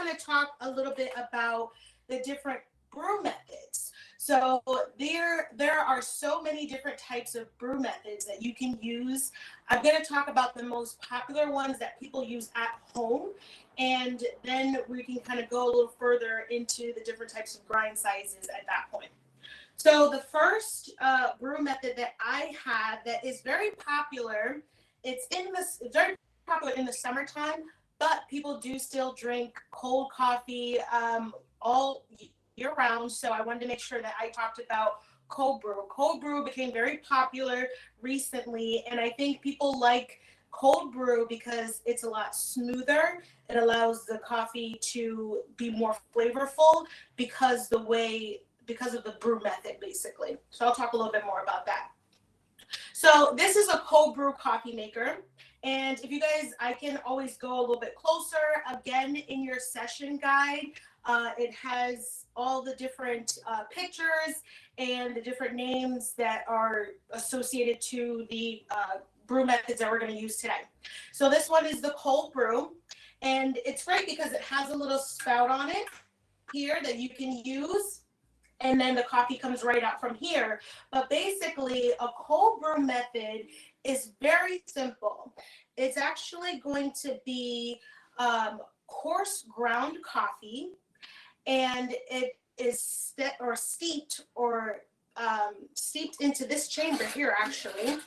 kind of talk a little bit about the different brew methods. So there are so many different types of brew methods that you can use. I'm going to talk about the most popular ones that people use at home, and then we can kind of go a little further into the different types of grind sizes at that point. So the first brew method that I have that is very popular, it's very popular in the summertime, but people do still drink cold coffee all year round. So I wanted to make sure that I talked about cold brew. Cold brew became very popular recently, and I think people like cold brew because it's a lot smoother. It allows the coffee to be more flavorful because of the brew method, basically. So I'll talk a little bit more about that. So this is a cold brew coffee maker. And if you guys, I can always go a little bit closer. Again, in your session guide, it has all the different pictures and the different names that are associated to the brew methods that we're going to use today. So this one is the cold brew. And it's great because it has a little spout on it here that you can use. And then the coffee comes right out from here. But basically, a cold brew method is very simple. It's actually going to be coarse ground coffee, and it is steeped into this chamber here, actually.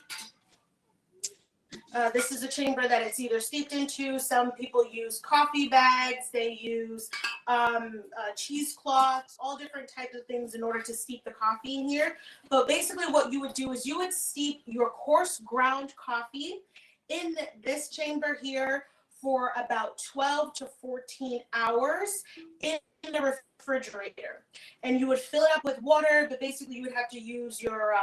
This is a chamber that it's either steeped into. Some people use coffee bags. They use cheesecloths, all different types of things in order to steep the coffee in here. But basically what you would do is you would steep your coarse ground coffee in this chamber here for about 12 to 14 hours in the refrigerator. And you would fill it up with water, but basically you would have to use your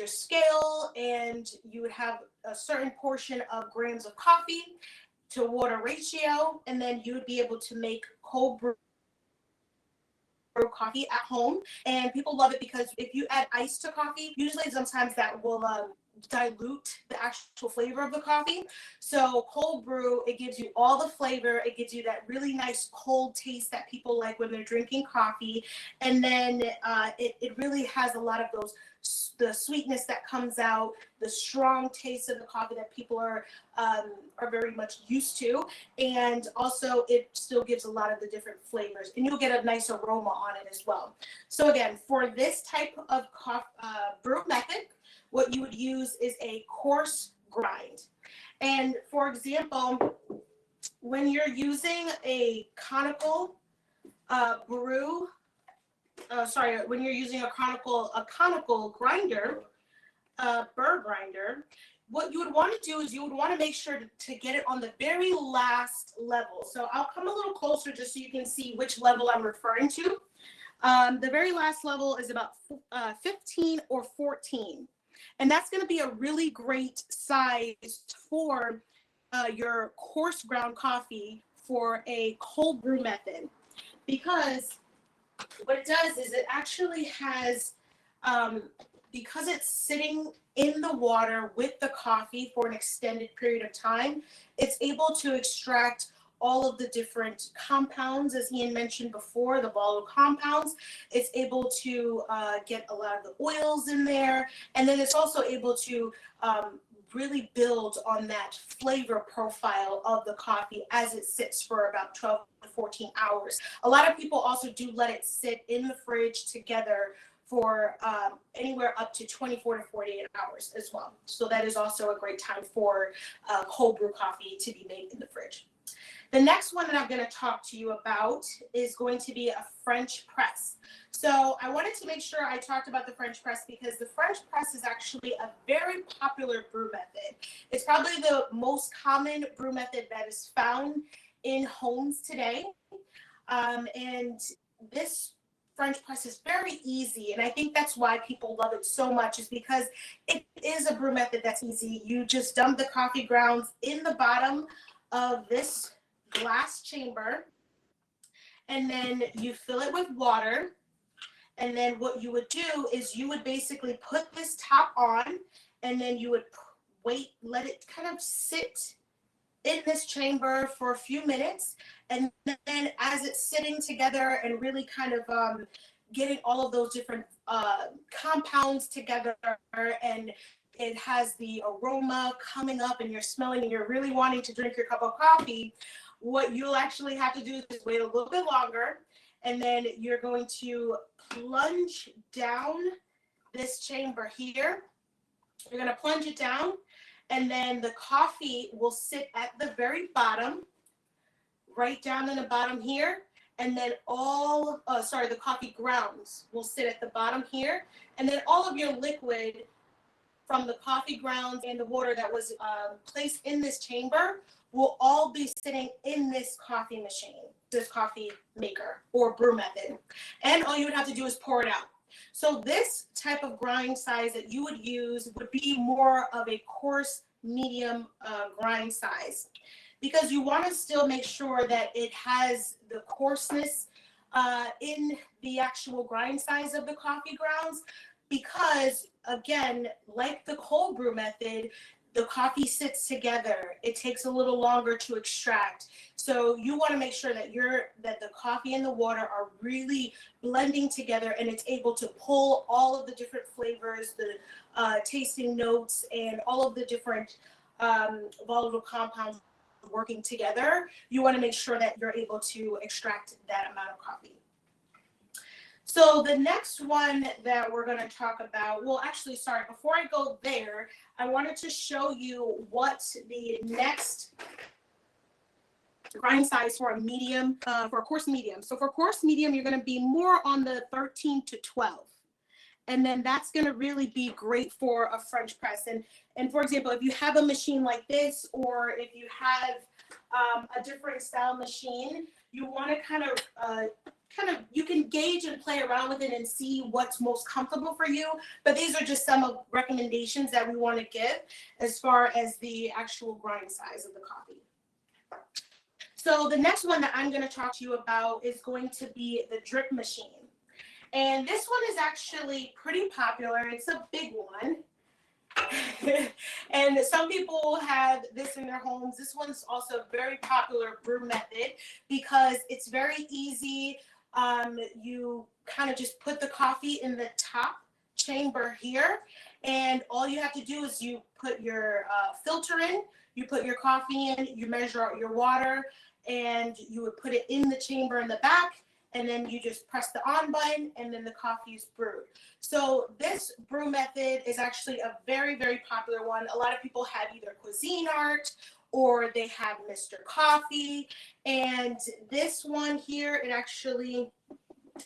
scale, and you would have a certain portion of grams of coffee to water ratio, and then you would be able to make cold brew coffee at home. And people love it because if you add ice to coffee, usually sometimes that will dilute the actual flavor of the coffee. So cold brew, it gives you all the flavor. It gives you that really nice cold taste that people like when they're drinking coffee. And then it really has a lot of the sweetness that comes out, the strong taste of the coffee that people are very much used to, and also it still gives a lot of the different flavors, and you'll get a nice aroma on it as well. So again, for this type of brew method, what you would use is a coarse grind. And for example, when you're using a conical when you're using a conical grinder, burr grinder, what you would want to do is you would want to make sure to get it on the very last level. So I'll come a little closer just so you can see which level I'm referring to. The very last level is about 15 or 14. And that's going to be a really great size for your coarse ground coffee for a cold brew method. Because what it does is it actually has, because it's sitting in the water with the coffee for an extended period of time, it's able to extract all of the different compounds, as Ian mentioned before, the volatile compounds. It's able to get a lot of the oils in there. And then it's also able to really build on that flavor profile of the coffee as it sits for about 12 to 14 hours. A lot of people also do let it sit in the fridge together for anywhere up to 24 to 48 hours as well. So that is also a great time for cold brew coffee to be made in the fridge. The next one that I'm going to talk to you about is going to be a French press. So I wanted to make sure I talked about the French press because the French press is actually a very popular brew method. It's probably the most common brew method that is found in homes today. And this French press is very easy, and I think that's why people love it so much, is because it is a brew method that's easy. You just dump the coffee grounds in the bottom of this glass chamber, and then you fill it with water. And then what you would do is you would basically put this top on, and then you would let it kind of sit in this chamber for a few minutes, and then as it's sitting together and really kind of getting all of those different compounds together, and it has the aroma coming up and you're smelling and you're really wanting to drink your cup of coffee, what you'll actually have to do is wait a little bit longer, and then you're going to plunge down this chamber here. You're going to plunge it down, and then the coffee will sit at the very bottom, right down in the bottom here. And then the coffee grounds will sit at the bottom here. And then all of your liquid from the coffee grounds and the water that was placed in this chamber will all be sitting in this coffee machine, this coffee maker or brew method. And all you would have to do is pour it out. So this type of grind size that you would use would be more of a coarse medium grind size, because you want to still make sure that it has the coarseness in the actual grind size of the coffee grounds, because again, like the cold brew method, the coffee sits together. It takes a little longer to extract. So you want to make sure that the coffee and the water are really blending together, and it's able to pull all of the different flavors, the tasting notes, and all of the different volatile compounds working together. You want to make sure that you're able to extract that amount of coffee. So the next one that we're going to talk about, well, actually, sorry, before I go there, I wanted to show you what the next grind size for a medium, for a coarse medium. So for coarse medium, you're going to be more on the 13 to 12. And then that's going to really be great for a French press. And for example, if you have a machine like this, or if you have a different style machine, you want to kind of, you can gauge and play around with it and see what's most comfortable for you. But these are just some of recommendations that we want to give as far as the actual grind size of the coffee. So the next one that I'm going to talk to you about is going to be the drip machine. And this one is actually pretty popular. It's a big one. And some people have this in their homes. This one's also a very popular brew method because it's very easy. You kind of just put the coffee in the top chamber here, and all you have to do is you put your filter in, you put your coffee in, you measure out your water, and you would put it in the chamber in the back, and then you just press the on button, and then the coffee is brewed. So this brew method is actually a very, very popular one. A lot of people have either Cuisinart or they have Mr. Coffee. And this one here,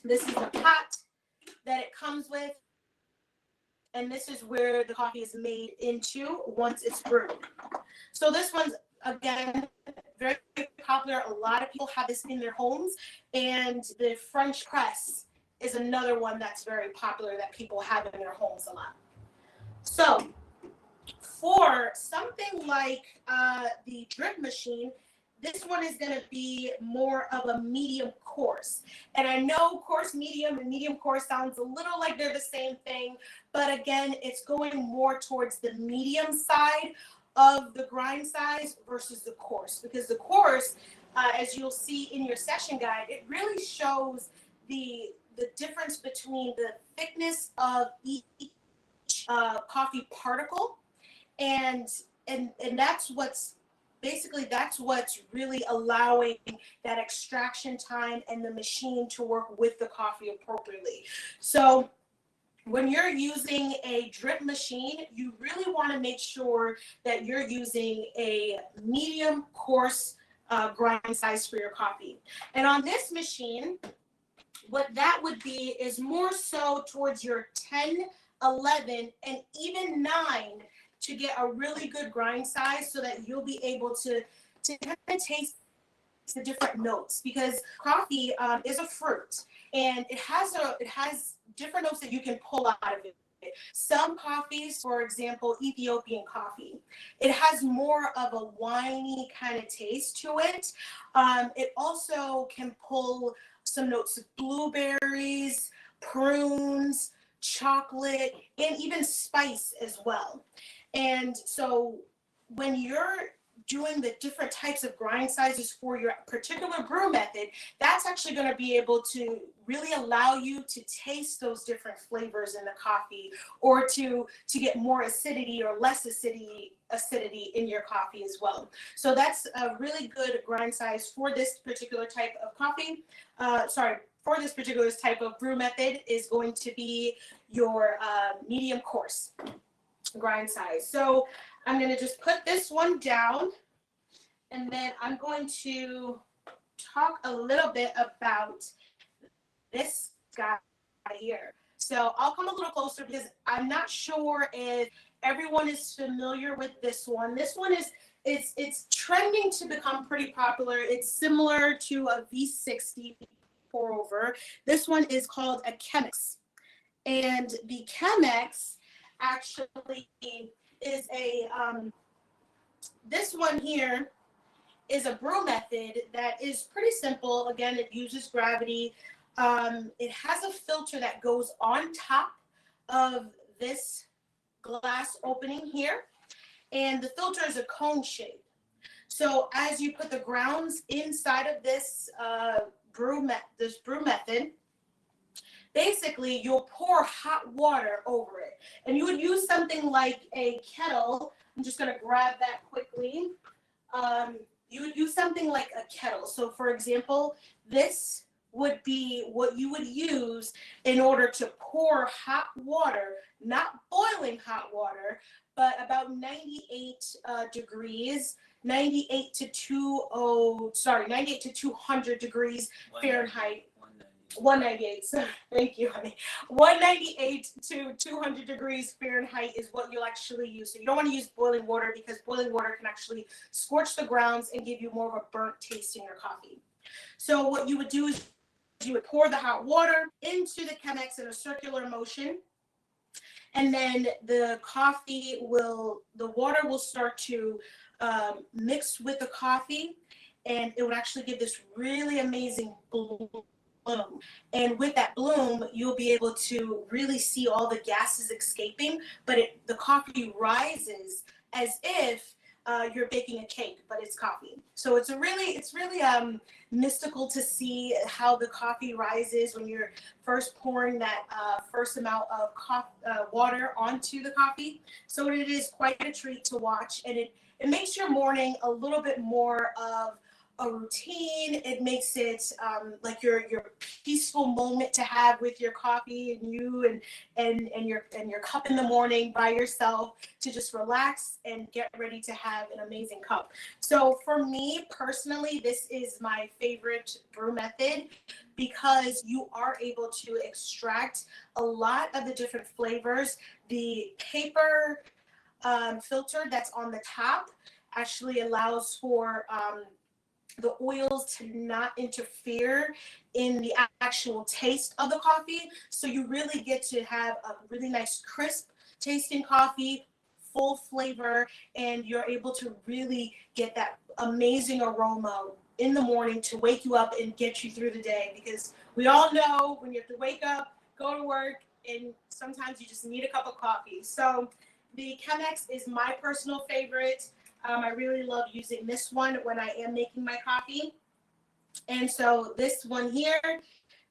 this is the pot that it comes with. And this is where the coffee is made into once it's brewed. So this one's, again, very popular. A lot of people have this in their homes. And the French press is another one that's very popular that people have in their homes a lot. So for something like the drip machine, this one is going to be more of a medium coarse. And I know coarse medium and medium coarse sounds a little like they're the same thing, but again, it's going more towards the medium side of the grind size versus the coarse, because the coarse, as you'll see in your session guide, it really shows the difference between the thickness of each coffee particle, and that's what's really allowing that extraction time and the machine to work with the coffee appropriately. So when you're using a drip machine, you really want to make sure that you're using a medium coarse grind size for your coffee. And on this machine, what that would be is more so towards your 10, 11, and even 9 to get a really good grind size, so that you'll be able to kind of taste the different notes, because coffee is a fruit, and it has different notes that you can pull out of it. Some coffees, for example, Ethiopian coffee, it has more of a winey kind of taste to it. It also can pull some notes of blueberries, prunes, chocolate, and even spice as well. And so when you're doing the different types of grind sizes for your particular brew method, that's actually going to be able to really allow you to taste those different flavors in the coffee, or to get more acidity or less acidity in your coffee as well. So that's a really good grind size for this particular type of coffee. For this particular type of brew method is going to be your medium coarse grind size. So I'm going to just put this one down, and then I'm going to talk a little bit about this guy here. So I'll come a little closer because I'm not sure if everyone is familiar with this one. This one is it's trending to become pretty popular. It's similar to a V60 pour over. This one is called a Chemist, and the Chemex actually is a this one here is a brew method that is pretty simple. Again, it uses gravity. It has a filter that goes on top of this glass opening here, and the filter is a cone shape. So as you put the grounds inside of this brew method, basically you'll pour hot water over it, and you would use something like a kettle. I'm just going to grab that quickly. You would use something like a kettle. So for example, this would be what you would use in order to pour hot water, not boiling hot water, but about 98 degrees, 98 to 200 degrees Fahrenheit. 198. Thank you, honey. 198 to 200 degrees Fahrenheit is what you'll actually use. So you don't want to use boiling water, because boiling water can actually scorch the grounds and give you more of a burnt taste in your coffee. So what you would do is you would pour the hot water into the Chemex in a circular motion, and then the water will start to mix with the coffee, and it would actually give this really amazing bloom. And with that bloom, you'll be able to really see all the gases escaping, but the coffee rises as if you're baking a cake, but it's coffee. So it's really mystical to see how the coffee rises when you're first pouring that first amount of water onto the coffee. So it is quite a treat to watch, and it makes your morning a little bit more of a routine. It makes it like your peaceful moment to have with your coffee and you and your cup in the morning by yourself, to just relax and get ready to have an amazing cup. So for me personally, this is my favorite brew method, because you are able to extract a lot of the different flavors. The paper filter that's on the top actually allows for the oils to not interfere in the actual taste of the coffee. So you really get to have a really nice crisp tasting coffee, full flavor, and you're able to really get that amazing aroma in the morning to wake you up and get you through the day. Because we all know when you have to wake up, go to work, and sometimes you just need a cup of coffee. So the Chemex is my personal favorite. I really love using this one when I am making my coffee. And so this one here,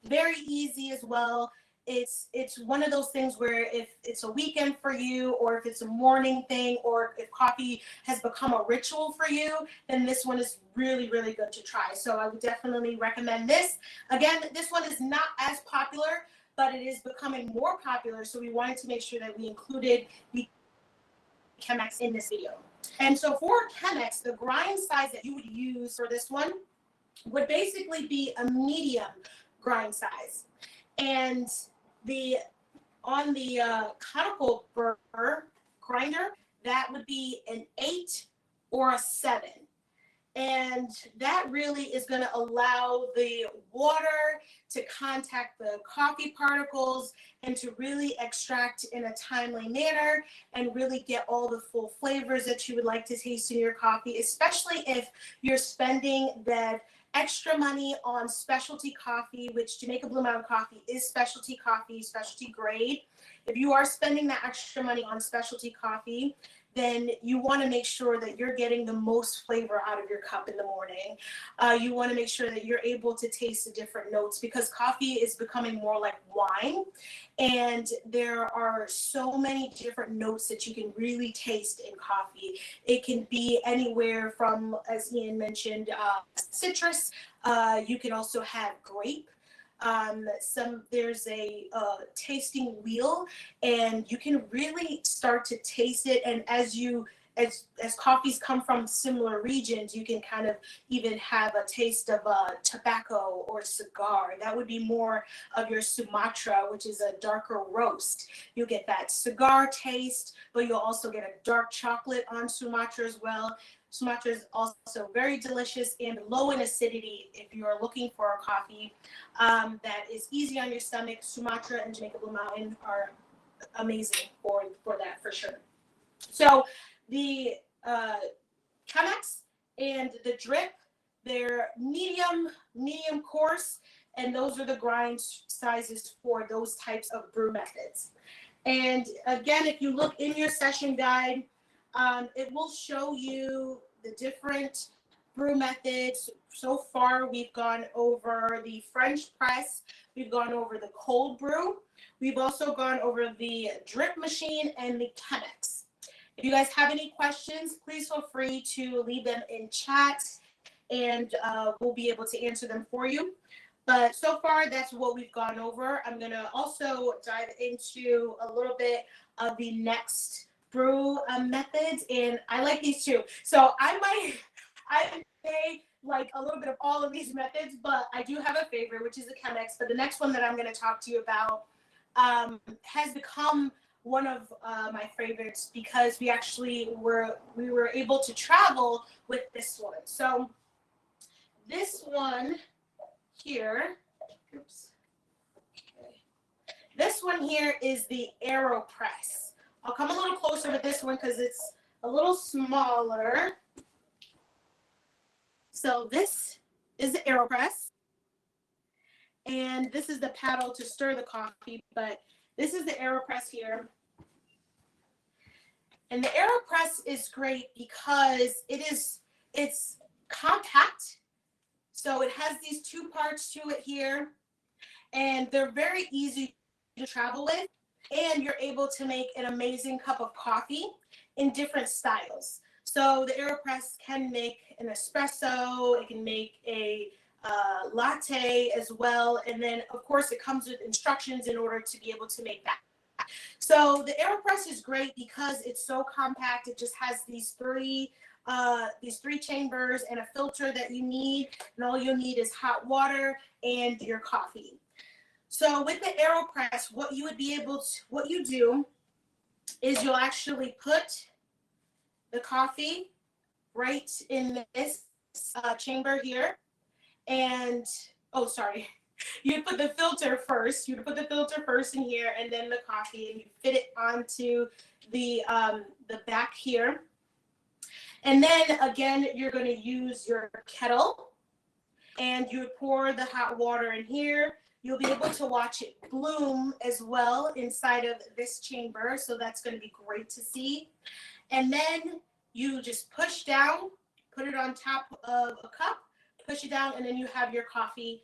very easy as well. It's one of those things where if it's a weekend for you, or if it's a morning thing, or if coffee has become a ritual for you, then this one is really, really good to try. So I would definitely recommend this. Again, this one is not as popular, but it is becoming more popular. So we wanted to make sure that we included the Chemex in this video. And so for Chemex, the grind size that you would use for this one would basically be a medium grind size. And on the conical burr grinder, that would be an 8 or a 7. And that really is going to allow the water to contact the coffee particles and to really extract in a timely manner and really get all the full flavors that you would like to taste in your coffee, especially if you're spending that extra money on specialty coffee, which Jamaica Blue Mountain coffee is specialty coffee, specialty grade. If you are spending that extra money on specialty coffee, then you want to make sure that you're getting the most flavor out of your cup in the morning. You want to make sure that you're able to taste the different notes, because coffee is becoming more like wine, and there are so many different notes that you can really taste in coffee. It can be anywhere from, as Ian mentioned, citrus. You can also have grape. There's a tasting wheel, and you can really start to taste it. And as coffees come from similar regions, you can kind of even have a taste of tobacco or cigar. That would be more of your Sumatra, which is a darker roast. You'll get that cigar taste, but you'll also get a dark chocolate on Sumatra as well. Sumatra is also very delicious and low in acidity. If you're looking for a coffee that is easy on your stomach, Sumatra and Jamaica Blue Mountain are amazing for that, for sure. So the Chemex and the drip, they're medium coarse, and those are the grind sizes for those types of brew methods. And again, if you look in your session guide, it will show you the different brew methods. So far, we've gone over the French press, we've gone over the cold brew, we've also gone over the drip machine and the Chemex. If you guys have any questions, please feel free to leave them in chat, and we'll be able to answer them for you. But so far, that's what we've gone over. I'm going to also dive into a little bit of the next brew methods, and I like these too. So I may like a little bit of all of these methods, but I do have a favorite, which is the Chemex. But the next one that I'm going to talk to you about has become one of my favorites, because we were able to travel with this one. So this one here, oops. Okay. This one here is the Aeropress. I'll come a little closer with this one because it's a little smaller. So this is the Aeropress, and this is the paddle to stir the coffee, but this is the Aeropress here. And the Aeropress is great because it's compact. So it has these two parts to it here, and they're very easy to travel with, and you're able to make an amazing cup of coffee in different styles. So the Aeropress can make an espresso, it can make a latte as well, and then of course it comes with instructions in order to be able to make that. So the Aeropress is great because it's so compact. It just has these three chambers and a filter that you need, and all you'll need is hot water and your coffee. So with the Aeropress, what you do is you'll actually put the coffee right in this chamber here, and you put the filter first. You put the filter first in here, and then the coffee, and you fit it onto the back here. And then again, you're going to use your kettle, and you pour the hot water in here. You'll be able to watch it bloom as well inside of this chamber, so that's going to be great to see. And then you just push down, put it on top of a cup, push it down, and then you have your coffee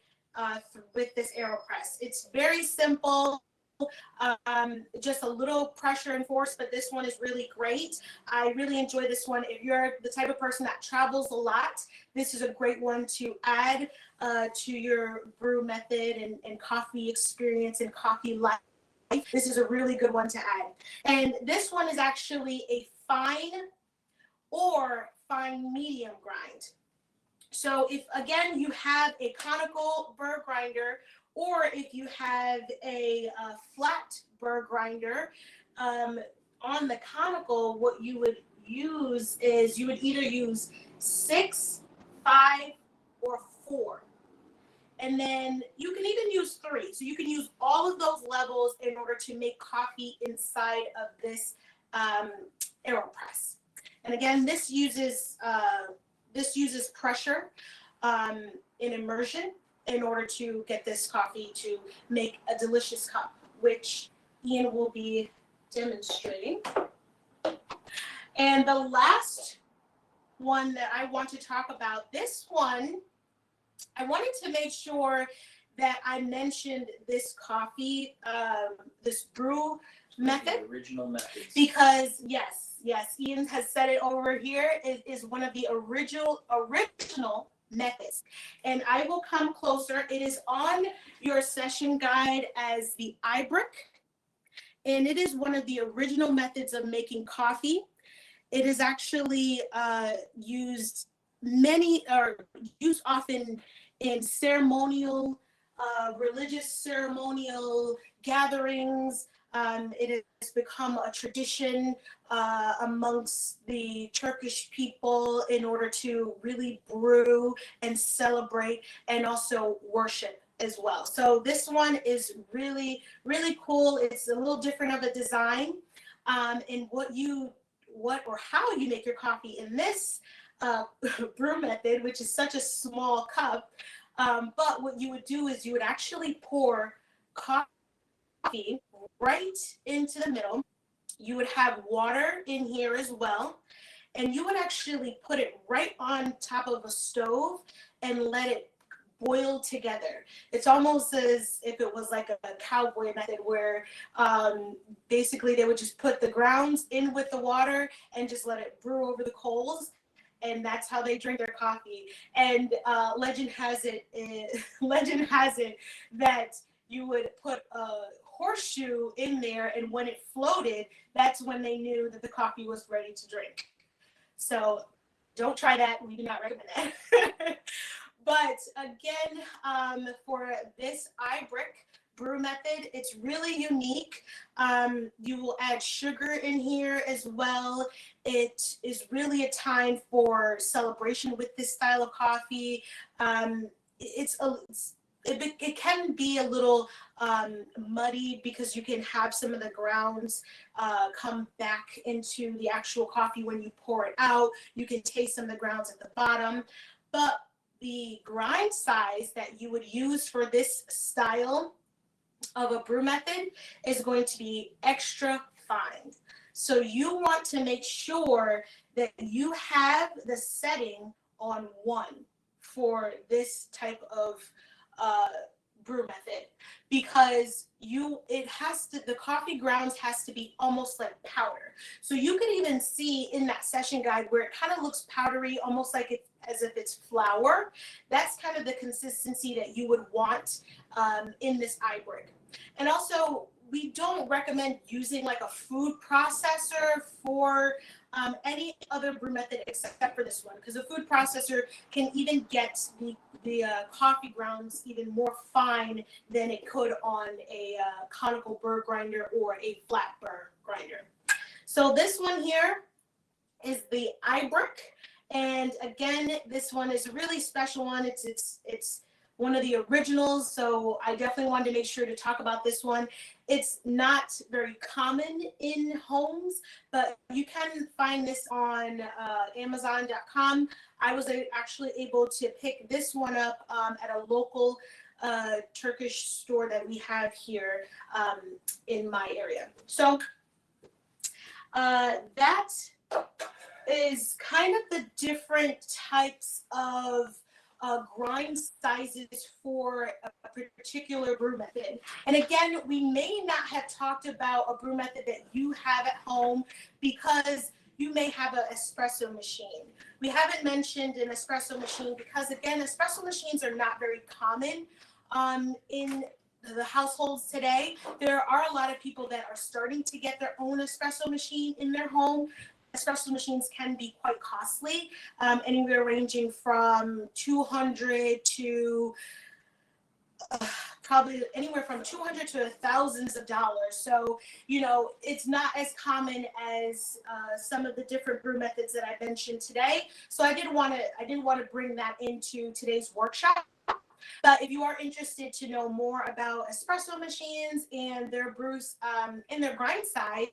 with this Aeropress. It's very simple, just a little pressure and force, but this one is really great. I really enjoy this one. If you're the type of person that travels a lot, this is a great one to add to your brew method and coffee experience and coffee life. This is a really good one to add. And this one is actually a fine or fine medium grind. So if, again, you have a conical burr grinder, or if you have a flat burr grinder, on the conical, what you would use is you would either use 6, 5, or 4. And then you can even use 3. So you can use all of those levels in order to make coffee inside of this Aeropress. And again, this uses pressure in immersion in order to get this coffee to make a delicious cup, which Ian will be demonstrating. And the last one that I want to talk about, this one, I wanted to make sure that I mentioned this coffee, this brew method. The original methods. Because yes, Ian has said it over here. It is one of the original methods. And I will come closer. It is on your session guide as the iBrick. And it is one of the original methods of making coffee. It is actually used often in ceremonial, religious ceremonial gatherings. It has become a tradition amongst the Turkish people in order to really brew and celebrate and also worship as well. So this one is really, really cool. It's a little different of a design. And how you make your coffee in this brew method, which is such a small cup. But what you would do is you would actually pour coffee right into the middle. You would have water in here as well. And you would actually put it right on top of a stove and let it boil together. It's almost as if it was like a cowboy method where basically they would just put the grounds in with the water and just let it brew over the coals. And that's how they drink their coffee. And legend has it that you would put a horseshoe in there, and when it floated, that's when they knew that the coffee was ready to drink. So don't try that. We do not recommend that. But again, for this iBrick brew method, it's really unique. You will add sugar in here as well. It is really a time for celebration with this style of coffee. It can be a little muddy because you can have some of the grounds come back into the actual coffee when you pour it out. You can taste some of the grounds at the bottom. But the grind size that you would use for this style of a brew method is going to be extra fine. So you want to make sure that you have the setting on 1 for this type of brew method, because the coffee grounds has to be almost like powder. So you can even see in that session guide where it kind of looks powdery, almost like it's as if it's flour. That's kind of the consistency that you would want in this iBrick. And also, we don't recommend using like a food processor for any other brew method except for this one, because a food processor can even get the coffee grounds even more fine than it could on a conical burr grinder or a flat burr grinder. So this one here is the iBrick. And again, this one is a really special one. It's one of the originals, so I definitely wanted to make sure to talk about this one. It's not very common in homes, but you can find this on Amazon.com. I was actually able to pick this one up at a local Turkish store that we have here in my area. So that is kind of the different types of grind sizes for a particular brew method. And again, we may not have talked about a brew method that you have at home because you may have an espresso machine. We haven't mentioned an espresso machine because, again, espresso machines are not very common in the households today. There are a lot of people that are starting to get their own espresso machine in their home. Espresso machines can be quite costly, anywhere ranging from $200 to probably anywhere from $200 to thousands of dollars. So, it's not as common as some of the different brew methods that I mentioned today. So I didn't want to bring that into today's workshop. But if you are interested to know more about espresso machines and their brews and their grind size,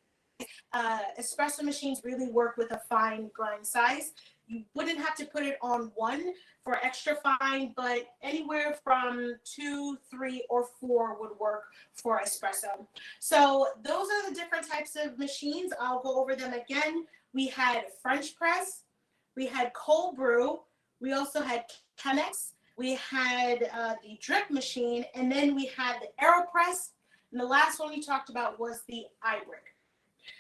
espresso machines really work with a fine grind size. You wouldn't have to put it on 1 for extra fine, but anywhere from 2, 3, or 4 would work for espresso. So those are the different types of machines. I'll go over them again. we had French press, we had cold brew, we also had Chemex, we had the drip machine, and then we had the Aeropress, and the last one we talked about was the iBrick.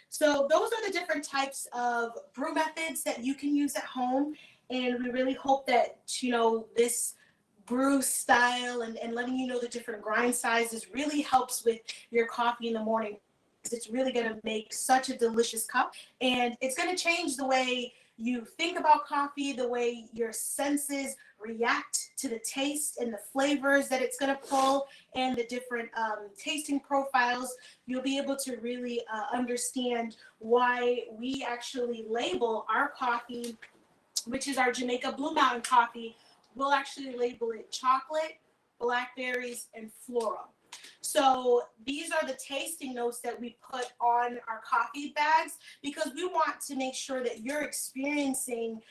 So those are the different types of brew methods that you can use at home, and we really hope that, you know, this brew style and letting you know the different grind sizes really helps with your coffee in the morning. It's really going to make such a delicious cup, and it's going to change the way you think about coffee, the way your senses react to the taste and the flavors that it's going to pull, and the different tasting profiles. You'll be able to really understand why we actually label our coffee, which is our Jamaica Blue Mountain coffee. We'll actually label it chocolate, blackberries, and floral. So these are the tasting notes that we put on our coffee bags, because we want to make sure that you're experiencing,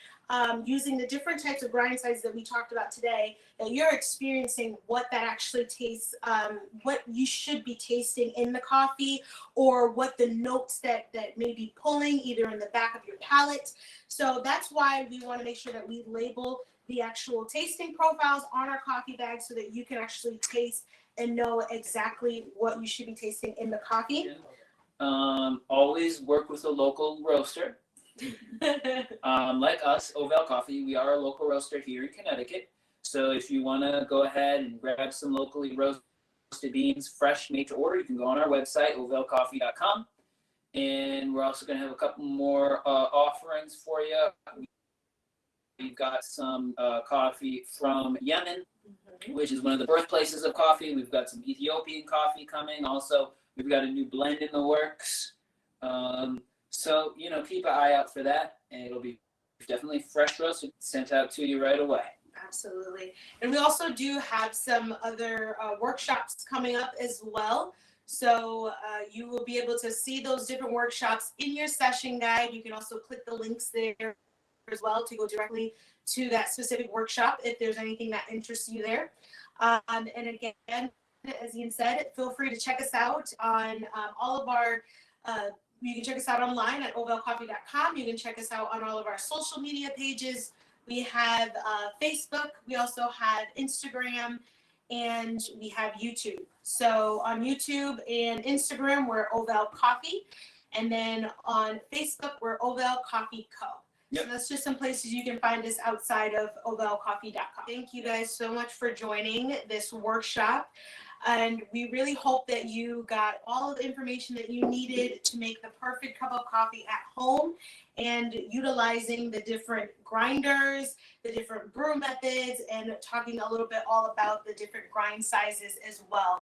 using the different types of grind sizes that we talked about today, that you're experiencing what that actually tastes, what you should be tasting in the coffee, or what the notes that may be pulling either in the back of your palate. So that's why we want to make sure that we label the actual tasting profiles on our coffee bags so that you can actually taste and know exactly what you should be tasting in the coffee. Always work with a local roaster. Like us, Ovelle Coffee, we are a local roaster here in Connecticut. So if you want to go ahead and grab some locally roasted beans, fresh, made to order, you can go on our website, ovellecoffee.com. And we're also going to have a couple more offerings for you. We've got some coffee from Yemen, which is one of the birthplaces of coffee. We've got some Ethiopian coffee coming. Also, we've got a new blend in the works. So, you know, keep an eye out for that. And it'll be definitely fresh roasted, sent out to you right away. Absolutely. And we also do have some other workshops coming up as well. So you will be able to see those different workshops in your session guide. You can also click the links there as well to go directly to that specific workshop if there's anything that interests you there. And again, as Ian said, feel free to check us out on all of our, you can check us out online at ovellecoffee.com. You can check us out on all of our social media pages. We have Facebook, we also have Instagram, and we have YouTube. So on YouTube and Instagram, we're Ovelle Coffee. And then on Facebook, we're Ovelle Coffee Co. Yep. So that's just some places you can find us outside of OvelleCoffee.com. Thank you guys so much for joining this workshop. And we really hope that you got all of the information that you needed to make the perfect cup of coffee at home, and utilizing the different grinders, the different brew methods, and talking a little bit all about the different grind sizes as well.